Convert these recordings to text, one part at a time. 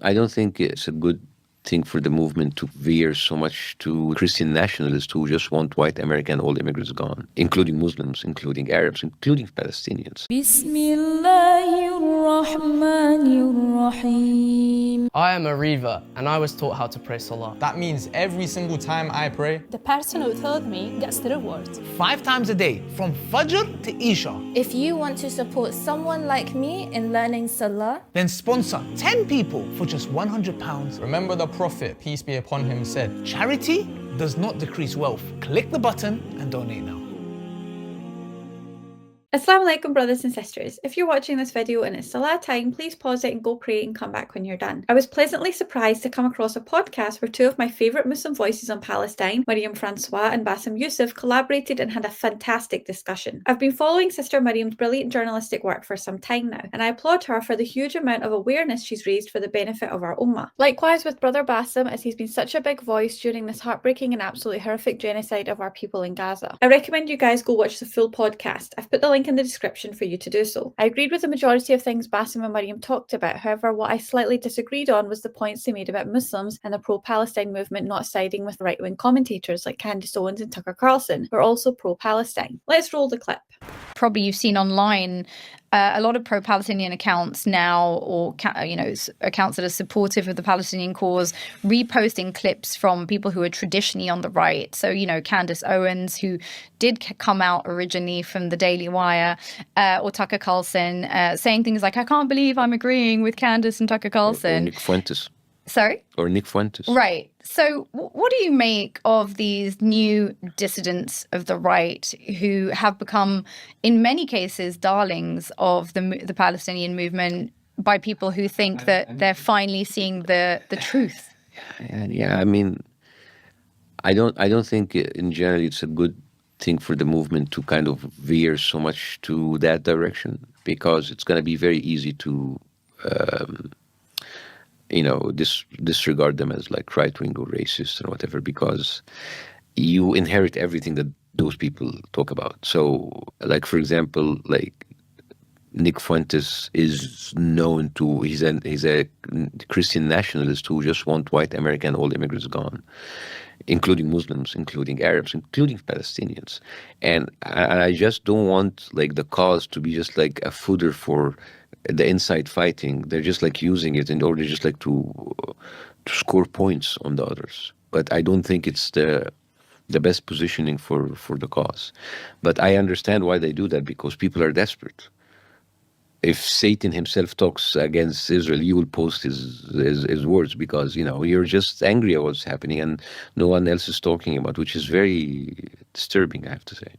I don't think it's a good thing for the movement to veer so much to Christian nationalists who just want white American all immigrants gone, including Muslims, including Arabs, including Palestinians. I am a Riva and I was taught how to pray Salah. That means every single time I pray, the person who told me gets the reward. 5 times a day, from Fajr to Isha. If you want to support someone like me in learning Salah, then sponsor 10 people for just £100. remember the Prophet, peace be upon him, said, Charity does not decrease wealth. Click the button and donate now. Assalamu alaikum, brothers and sisters. If you're watching this video and it's Salah time, please pause it and go pray and come back when you're done. I was pleasantly surprised to come across a podcast where two of my favourite Muslim voices on Palestine, Myriam, François and Bassem Youssef, collaborated and had a fantastic discussion. I've been following Sister Myriam's brilliant journalistic work for some time now, and I applaud her for the huge amount of awareness she's raised for the benefit of our ummah. Likewise with Brother Bassem, as he's been such a big voice during this heartbreaking and absolutely horrific genocide of our people in Gaza. I recommend you guys go watch the full podcast. I've put the link in the description for you to do so. I agreed with the majority of things Bassem and Myriam talked about. However, what I slightly disagreed on was the points they made about Muslims and the pro-Palestine movement not siding with right-wing commentators like Candace Owens and Tucker Carlson, who are also pro-Palestine. Let's roll the clip. Probably you've seen online a lot of pro-Palestinian accounts now, or accounts that are supportive of the Palestinian cause, reposting clips from people who are traditionally on the right. So, Candace Owens, who did come out originally from the Daily Wire, or Tucker Carlson, saying things like, I can't believe I'm agreeing with Candace and Tucker Carlson. Or Nick Fuentes. Sorry? Or Nick Fuentes. Right. So what do you make of these new dissidents of the right who have become, in many cases, darlings of the Palestinian movement by people who think that they're finally seeing the truth? Yeah, I mean, I don't think in general it's a good thing for the movement to kind of veer so much to that direction, because it's going to be very easy to disregard them as like right-wing or racist or whatever, because you inherit everything that those people talk about. So, like, for example, like Nick Fuentes is known to, he's a Christian nationalist who just want white American all immigrants gone, including Muslims, including Arabs, including Palestinians. And I just don't want like the cause to be just like a fodder for the inside fighting. They're just like using it in order just like to score points on the others. But I don't think it's the best positioning for the cause. But I understand why they do that, because people are desperate. If Satan himself talks against Israel, you will post his words, because you're just angry at what's happening and no one else is talking about, which is very disturbing, I have to say.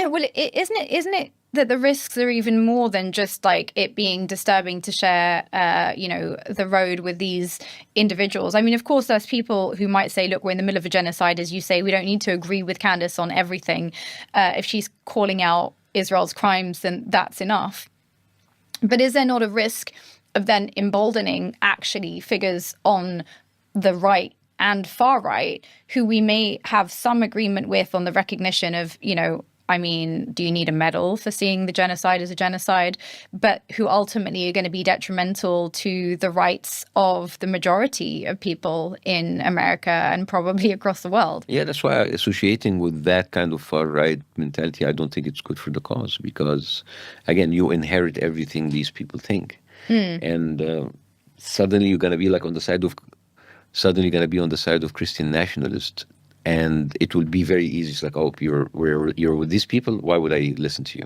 Well, isn't it that the risks are even more than just like it being disturbing to share, the road with these individuals? I mean, of course, there's people who might say, look, we're in the middle of a genocide, as you say, we don't need to agree with Candace on everything. If she's calling out Israel's crimes, then that's enough. But is there not a risk of then emboldening actually figures on the right and far right who we may have some agreement with on the recognition of, do you need a medal for seeing the genocide as a genocide, but who ultimately are going to be detrimental to the rights of the majority of people in America and probably across the world? Yeah, that's why associating with that kind of far-right mentality, I don't think it's good for the cause, because, again, you inherit everything these people think. And suddenly you're going to be like on the side of Christian nationalists. And it will be very easy. It's like, oh, you're with these people. Why would I listen to you?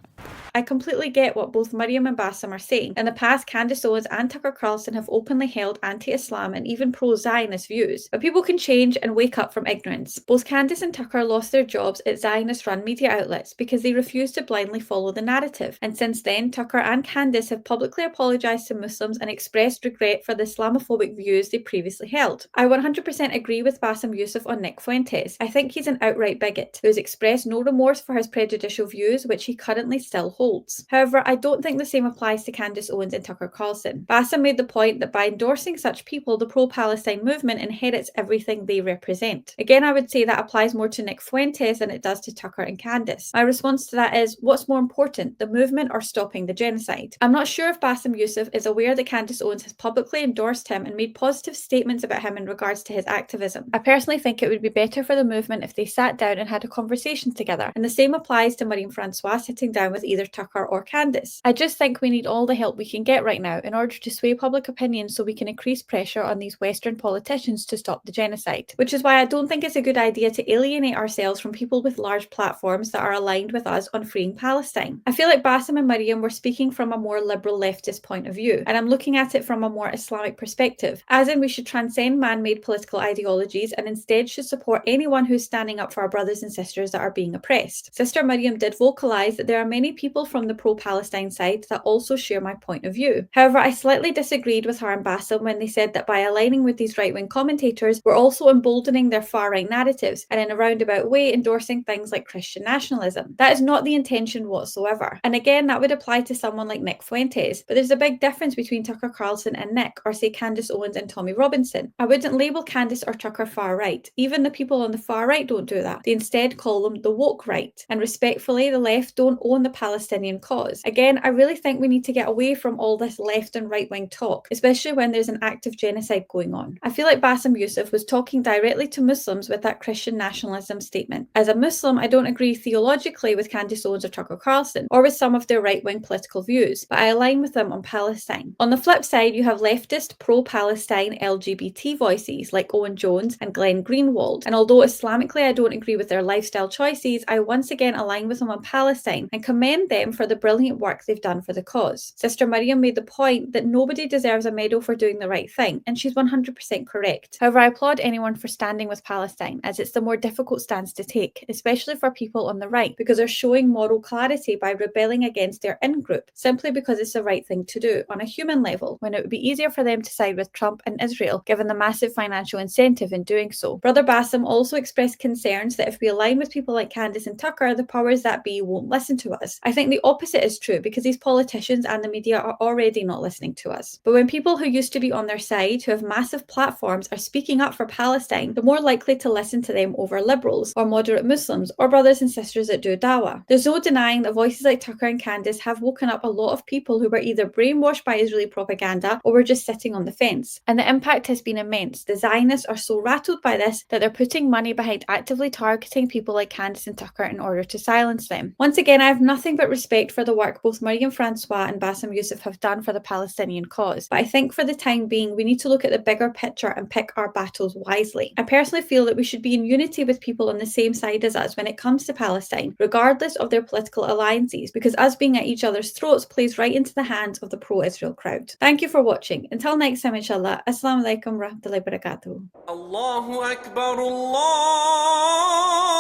I completely get what both Myriam and Bassem are saying. In the past, Candace Owens and Tucker Carlson have openly held anti-Islam and even pro-Zionist views. But people can change and wake up from ignorance. Both Candace and Tucker lost their jobs at Zionist-run media outlets because they refused to blindly follow the narrative. And since then, Tucker and Candace have publicly apologised to Muslims and expressed regret for the Islamophobic views they previously held. I 100% agree with Bassem Youssef on Nick Fuentes. Candace. I think he's an outright bigot who has expressed no remorse for his prejudicial views, which he currently still holds. However, I don't think the same applies to Candace Owens and Tucker Carlson. Bassem made the point that by endorsing such people, the pro-Palestine movement inherits everything they represent. Again, I would say that applies more to Nick Fuentes than it does to Tucker and Candace. My response to that is, what's more important, the movement or stopping the genocide? I'm not sure if Bassem Youssef is aware that Candace Owens has publicly endorsed him and made positive statements about him in regards to his activism. I personally think it would be better for the movement if they sat down and had a conversation together, and the same applies to Myriam François sitting down with either Tucker or Candace. I just think we need all the help we can get right now in order to sway public opinion so we can increase pressure on these Western politicians to stop the genocide. Which is why I don't think it's a good idea to alienate ourselves from people with large platforms that are aligned with us on freeing Palestine. I feel like Bassem and Myriam were speaking from a more liberal leftist point of view, and I'm looking at it from a more Islamic perspective, as in we should transcend man-made political ideologies and instead should support anyone who's standing up for our brothers and sisters that are being oppressed. Sister Myriam did vocalise that there are many people from the pro-Palestine side that also share my point of view. However, I slightly disagreed with her and Bassem when they said that by aligning with these right-wing commentators, we're also emboldening their far-right narratives and in a roundabout way endorsing things like Christian nationalism. That is not the intention whatsoever. And again, that would apply to someone like Nick Fuentes, but there's a big difference between Tucker Carlson and Nick, or say Candace Owens and Tommy Robinson. I wouldn't label Candace or Tucker far right. Even the people on the far right don't do that. They instead call them the woke right. And respectfully, the left don't own the Palestinian cause. Again, I really think we need to get away from all this left and right wing talk, especially when there's an active genocide going on. I feel like Bassem Youssef was talking directly to Muslims with that Christian nationalism statement. As a Muslim, I don't agree theologically with Candace Owens or Tucker Carlson, or with some of their right-wing political views, but I align with them on Palestine. On the flip side, you have leftist, pro-Palestine LGBT voices like Owen Jones and Glenn Greenwald, and although Islamically I don't agree with their lifestyle choices, I once again align with them on Palestine and commend them for the brilliant work they've done for the cause. Sister Myriam made the point that nobody deserves a medal for doing the right thing, and she's 100% correct. However, I applaud anyone for standing with Palestine, as it's the more difficult stance to take, especially for people on the right, because they're showing moral clarity by rebelling against their in-group, simply because it's the right thing to do on a human level, when it would be easier for them to side with Trump and Israel, given the massive financial incentive in doing so. Brother Bassem also expressed concerns that if we align with people like Candace and Tucker, the powers that be won't listen to us. I think the opposite is true, because these politicians and the media are already not listening to us. But when people who used to be on their side, who have massive platforms, are speaking up for Palestine, they're more likely to listen to them over liberals, or moderate Muslims, or brothers and sisters that do dawah. There's no denying that voices like Tucker and Candace have woken up a lot of people who were either brainwashed by Israeli propaganda or were just sitting on the fence. And the impact has been immense. The Zionists are so rattled by this that they're putting money behind actively targeting people like Candace and Tucker in order to silence them. Once again, I have nothing but respect for the work both Myriam François and Bassem Youssef have done for the Palestinian cause, but I think for the time being we need to look at the bigger picture and pick our battles wisely. I personally feel that we should be in unity with people on the same side as us when it comes to Palestine, regardless of their political alliances, because us being at each other's throats plays right into the hands of the pro-Israel crowd. Thank you for watching. Until next time, inshallah. Assalamu alaikum wa rahmatullahi wa barakatuh. Allahu Akbar, Allah.